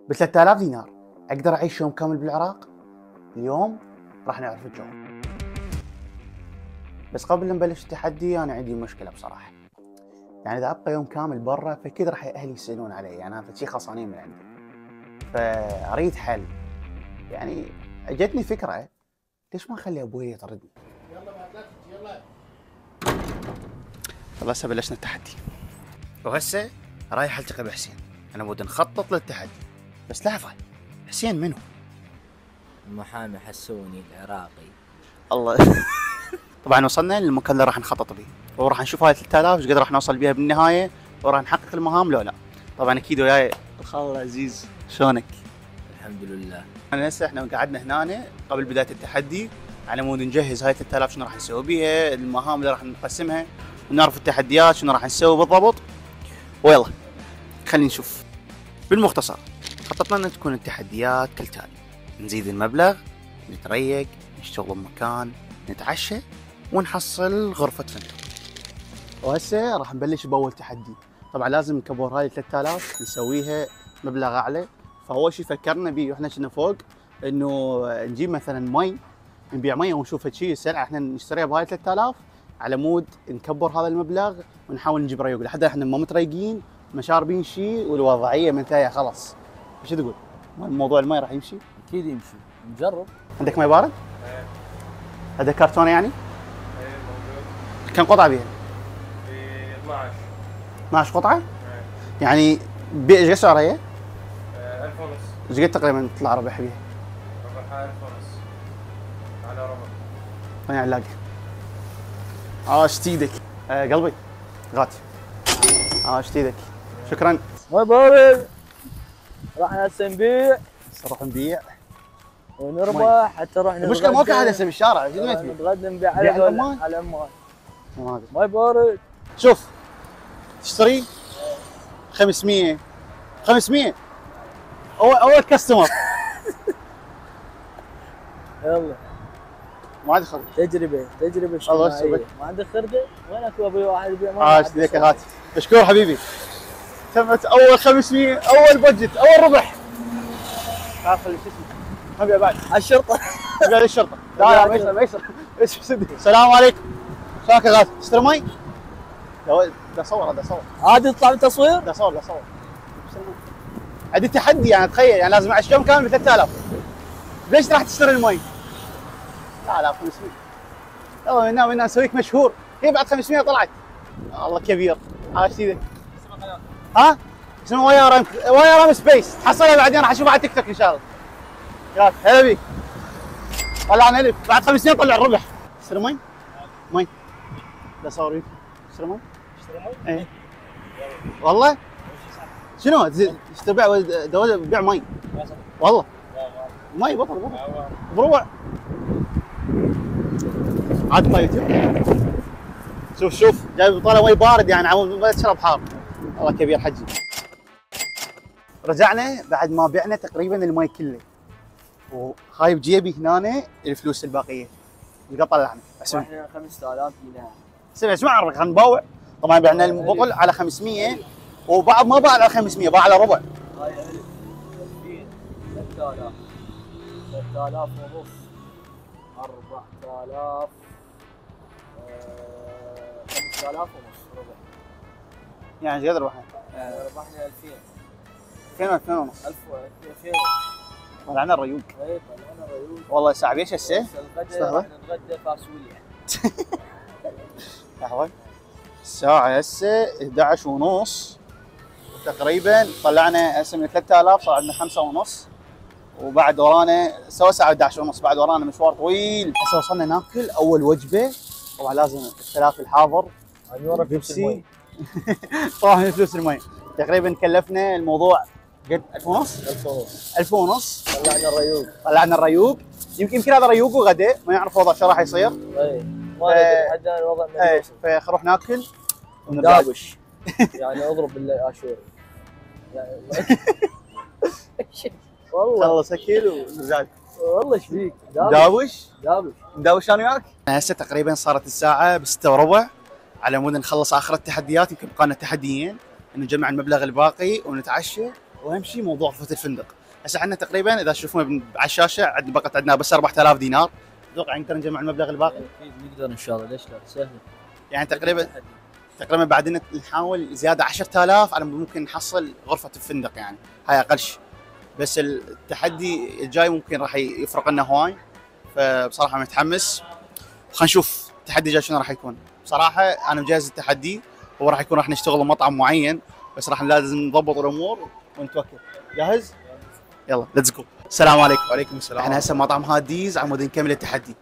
ب 3000 دينار اقدر اعيش يوم كامل بالعراق؟ اليوم راح نعرف الجواب. بس قبل لا نبلش التحدي انا عندي مشكله بصراحه. يعني اذا ابقى يوم كامل برا فكذا راح اهلي يسالون علي، يعني انا شيء خلصانين من عندي. فاريد حل. يعني اجتني فكره، ليش ما اخلي ابوي يطردني؟ يلا هسه بلشنا التحدي. وهسه رايح التقي بحسين. انا ودي نخطط للتحدي. بس لحظه، حسين منو؟ المحامي حسوني العراقي. الله. طبعا وصلنا للمكان اللي راح نخطط به، وراح نشوف هاي 3000 ايش قد راح نوصل بها بالنهايه، وراح نحقق المهام لو لا. طبعا اكيد وياي الخال عزيز. شلونك؟ الحمد لله. انا هسه احنا قعدنا هنا قبل بدايه التحدي على مود نجهز هاي 3000 شنو راح نسوي بيها، المهام اللي راح نقسمها، ونعرف التحديات شنو راح نسوي بالضبط. ويلا خلينا نشوف. بالمختصر خططنا ان تكون التحديات كالتالي: نزيد المبلغ، نتريق، نشتغل بمكان، نتعشى، ونحصل غرفة فندق. وهسه راح نبلش باول تحدي. طبعا لازم نكبر هاي 3000 نسويها مبلغ اعلى. فاول شيء فكرنا به واحنا كنا فوق انه نجيب مثلا مي، نبيع مي ونشوف شيء سلعه احنا نشتريها بهاي 3000 على مود نكبر هذا المبلغ ونحاول نجيب ريوق لحد احنا ما متريقين ما شاربين شيء والوضعيه منتهيه خلاص. ايش تقول؟ موضوع المي راح يمشي؟ اكيد يمشي، نجرب. عندك مي بارد؟ هذا كرتونه يعني؟ ايه موجود. كم قطعه بيها؟ ب 12. 12 قطعه؟ يعني ايش قد سعرها هي؟ 1000 ونص. ايش قد تقريبا تطلع ربح بيها؟ ربحها 1000 ونص على ربع. خليني علاق. عاشت ايدك. قلبي غاتي. عاشت ايدك. شكرا. ما بارد. راح هسه نبيع نروح نبيع ونربح حتى نروح نتغدى. المشكله ما في احد هسه بالشارع، ايش ما تبي؟ نتغدى نبيع نبيع على العمان؟ على العمان. ما ادري. ما بارد. شوف تشتري 500 اول كاستمر. يلا ما عاد خذ. تجربه الله اجتماعيه. يسلمك. ما عندك خرده؟ وينك ابوي واحد يبيع ما عاشت ايدك هات. مشكور حبيبي. تمت اول 500 اول بادجت اول ربح. تعال خلي شو اسمه نبيع بعد الشرطه. نبيع للشرطه. لا ميسر ميسر. ايش بسدي؟ السلام عليكم. شلونك يا غالي؟ تشتري مي؟ دا صور هذا صور. عادي يطلع بالتصوير؟ دا صور. عندي تحدي يعني تخيل يعني لازم اعيش يوم كامل ب 3000. ليش راح تشتري المي؟ 3500. يلا منا نسويك مشهور. هي بعد 500 طلعت. الله كبير. عاش ايدك. ها؟ اسمه ويا رام سبيس. تحصلها بعدين راح اشوفها على تيك توك ان شاء الله. يلا هلا بيك. طلعنا الف بعد 500 طلع الربح. تشتري مي؟ مي. لا صور فيك. تشتري مي؟ ايه والله؟ شنو؟ تبيع بيع مي؟ والله مي بطل بروع. عاد طاي يوتيوب. شوف جايب طالع مي بارد يعني عمود ما تشرب حار. والله كبير حجي. رجعنا بعد ما بعنا تقريبا المي كله، وهاي بجيبي هنا الفلوس الباقيه اللي طلعنا. احنا 5000 دينار. اسمع عرفك خلينا نباوع. طبعا بعنا البطل على 500 وبعض ما باع على 500 باع على ربع. هاي 3000 3000 ونص 4000 5000 ونص ربع. يعني ايش قدر ربحنا؟ ربحنا 2000 2000 ونص. 2000 طلعنا الريوق. اي طلعنا الريوق. والله ساعة ايش هسه؟ الغداء راح نتغدى فاصوليا. لحظة. الساعة هسه 11 ونص تقريبا. طلعنا هسه من 3000 صار عندنا 5 ونص، وبعد ورانا سوا ساعة 11 ونص، بعد ورانا مشوار طويل. هسه وصلنا ناكل أول وجبة. طبعا لازم الثلاث الحاضر. ورا بيبسي. طبعا من فلوس المي. تقريبا كلفنا الموضوع قد 1000 ونص؟ 1000 ونص. 1000 ونص. طلعنا الريوق. يمكن هذا ريوق وغداء ما نعرف وضع شو راح يصير. اي ما ندري لحد الان الوضع ما ايه فنروح ناكل ونرجع. دابش. يعني اضرب بالاشوري يعني. والله خلص اكل ونرجع. والله ايش فيك؟ داوش دابش انا وياك. هسه تقريبا صارت الساعه ب 6 وربع على مود نخلص اخر التحديات. يمكن بقى لنا تحديين، انه نجمع المبلغ الباقي ونتعشى واهم شيء موضوع غرفه الفندق. هسه احنا تقريبا اذا تشوفون على الشاشه بقت عندنا بس 4000 دينار. اتوقع نقدر نجمع المبلغ الباقي. اكيد نقدر ان شاء الله، ليش لا؟ سهل. يعني تقريبا بعدين نحاول زياده 10000 على ممكن نحصل غرفه الفندق، يعني هاي اقل شيء. بس التحدي الجاي ممكن راح يفرق لنا هواي، فبصراحه متحمس. خلينا نشوف التحدي الجاي شنو راح يكون. بصراحه انا مجهز التحدي، هو راح يكون راح نشتغل بمطعم معين، بس راح لازم نضبط الامور ونتوكل. جاهز؟ يلا ليتس جو. السلام عليكم. وعليكم السلام. احنا هسه مطعم هاديز عمود نكمل التحدي.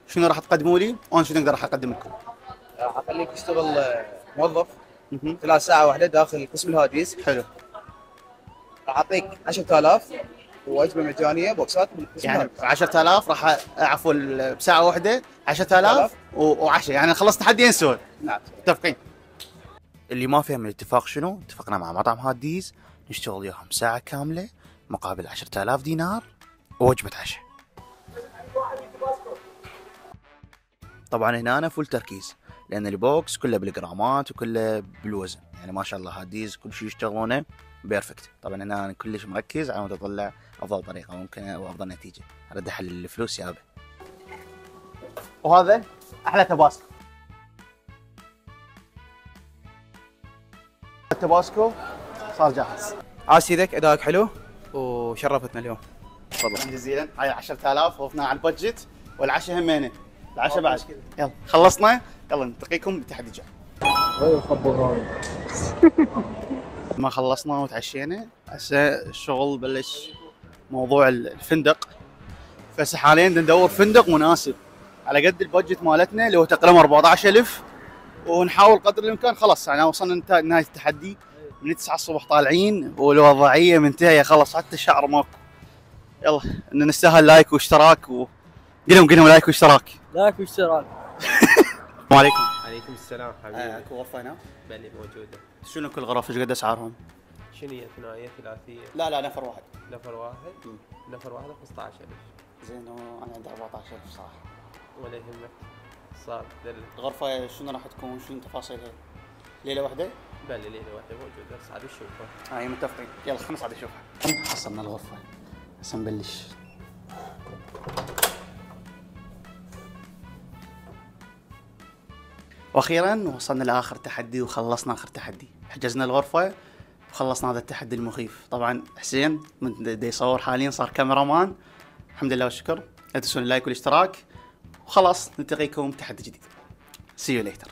شنو راح تقدموا لي وانا شنو اقدر راح اقدم لكم؟ راح اخليك تشتغل موظف خلال ساعة واحدة داخل قسم الهاديز. حلو. راح اعطيك 10000 ووجبة مجانية بوكسات من قسم يعني الهاديز. 10000 راح عفوا بساعه واحده 10000 وعشاء، يعني خلص تحديين سوى. نعم. متفقين. اللي ما فهم الاتفاق شنو؟ اتفقنا مع مطعم هاديز نشتغل وياهم ساعه كامله مقابل 10000 دينار ووجبه عشاء. طبعا هنا أنا فول تركيز، لان البوكس كله بالجرامات وكله بالوزن، يعني ما شاء الله هاديز كل شيء يشتغلونه بيرفكت. طبعا هنا أنا كلش مركز على مود اطلع افضل طريقه ممكن وافضل نتيجه. ارد احل الفلوس يابا. وهذا احلى تباسكو. التباسكو صار جاهز. عاش ايدك، ادائك حلو وشرفتنا اليوم. تفضل. شكرا جزيلا. هاي 10000 وقفنا على البادجت والعشاء همينه. العشاء بعد. يلا خلصنا، يلا نلتقيكم بالتحدي الجاي. ما خلصنا وتعشينا، هسه الشغل بلش موضوع الفندق. فهسه حاليا ندور فندق مناسب على قد البادجت مالتنا اللي هو تقريبا 14000، ونحاول قدر الامكان. خلص يعني وصلنا نهايه التحدي، من 9 الصبح طالعين والوضعيه منتهيه خلص، حتى الشعر ماكو. يلا ان نستاهل لايك واشتراك قلهم لايك واشتراك. لايك واشتراك. السلام عليكم. عليكم السلام حبيبي. اكو غرفه هنا؟ بلي موجودة. شنو كل غرف ايش قد اسعارهم؟ شنو هي ثنائية ثلاثية؟ لا نفر واحد. نفر واحد؟ نفر واحد 15000. زين انا عندي 14000 صراحه. ولا يهمك. صار دل. الغرفه شنو راح تكون؟ شنو تفاصيلها؟ ليله واحده؟ بلي ليلة واحدة موجودة، صعد نشوفها. هاي متفقين. يلا خلينا نصعد نشوفها. حصلنا الغرفه، هسه نبلش. واخيرا وصلنا لاخر تحدي وخلصنا اخر تحدي. حجزنا الغرفه وخلصنا هذا التحدي المخيف. طبعا حسين من دا يصور حاليا صار كاميرامان. الحمد لله والشكر. لا تنسون اللايك والاشتراك، وخلاص نلتقيكم بتحدي جديد. See you later.